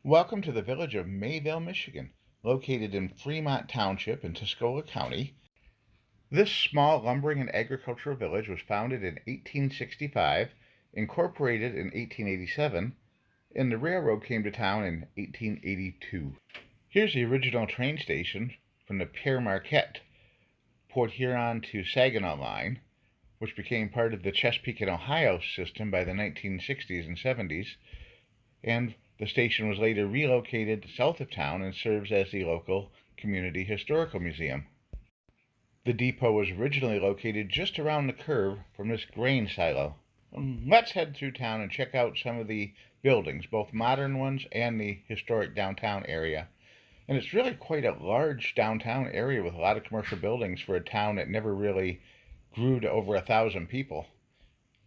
Welcome to the village of Mayville, Michigan, located in Fremont Township in Tuscola County. This small lumbering and agricultural village was founded in 1865, incorporated in 1887, and the railroad came to town in 1882. Here's the original train station from the Pere Marquette, Port Huron to Saginaw line, which became part of the Chesapeake and Ohio system by the 1960s and 70s, and the station was later relocated south of town and serves as the local community historical museum. The depot was originally located just around the curve from this grain silo. Let's head through town and check out some of the buildings, both modern ones and the historic downtown area. And it's really quite a large downtown area with a lot of commercial buildings for a town that never really grew to over 1,000 people.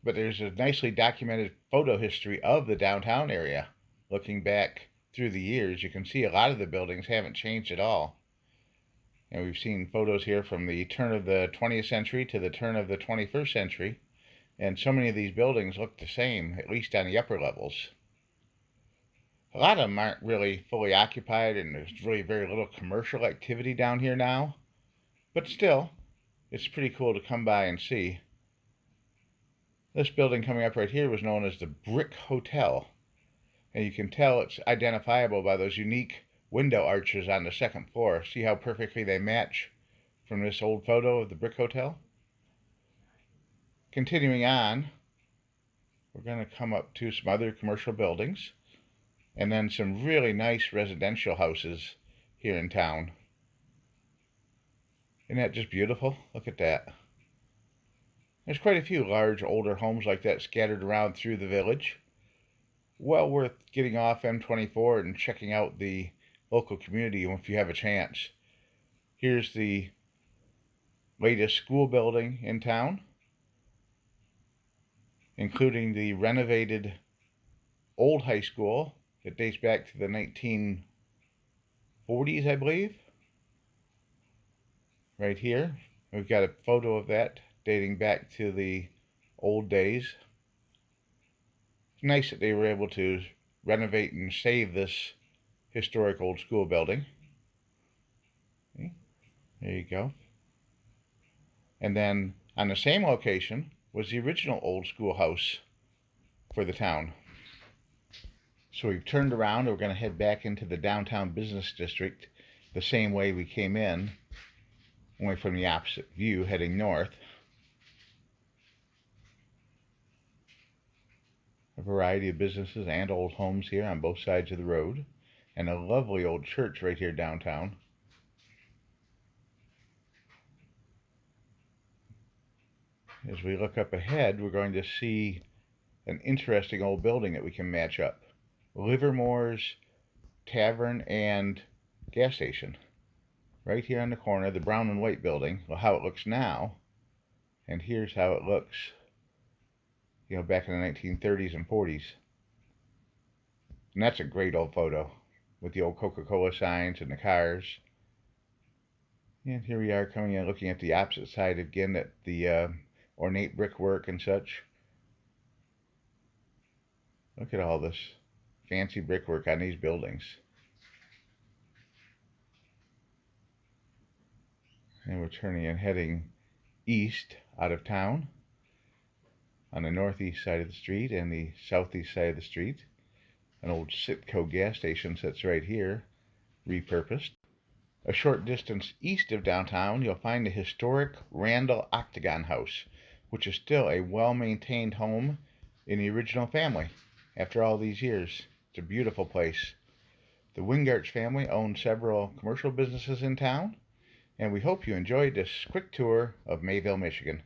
But there's a nicely documented photo history of the downtown area. Looking back through the years, you can see a lot of the buildings haven't changed at all. And we've seen photos here from the turn of the 20th century to the turn of the 21st century. And so many of these buildings look the same, at least on the upper levels. A lot of them aren't really fully occupied, and there's really very little commercial activity down here now. But still, it's pretty cool to come by and see. This building coming up right here was known as the Brick Hotel. And you can tell it's identifiable by those unique window arches on the second floor. See how perfectly they match from this old photo of the Brick Hotel? Continuing on, we're going to come up to some other commercial buildings and then some really nice residential houses here in town. Isn't that just beautiful? Look at that. There's quite a few large older homes like that scattered around through the village. Well worth getting off M24 and checking out the local community if you have a chance. Here's the latest school building in town, including the renovated old high school that dates back to the 1940s, I believe. Right here, we've got a photo of that dating back to the old days. It's nice that they were able to renovate and save this historic old school building. Okay, there you go. And then on the same location was the original old schoolhouse for the town. So we've turned around and we're going to head back into the downtown business district the same way we came in, only from the opposite view, heading north. A variety of businesses and old homes here on both sides of the road, and a lovely old church right here downtown. As we look up ahead, we're going to see an interesting old building that we can match up. Livermore's Tavern and Gas Station. Right here on the corner, the brown and white building. Well, how it looks now, and here's how it looks back in the 1930s and 40s. And that's a great old photo with the old Coca-Cola signs and the cars. And here we are coming in, looking at the opposite side again at the ornate brickwork and such. Look at all this fancy brickwork on these buildings. And we're turning and heading east out of town. On the northeast side of the street and the southeast side of the street, an old Citgo gas station sits right here, repurposed. A short distance east of downtown, you'll find the historic Randall Octagon House, which is still a well-maintained home in the original family after all these years. It's a beautiful place. The Wingarts family owned several commercial businesses in town, and we hope you enjoyed this quick tour of Mayville, Michigan.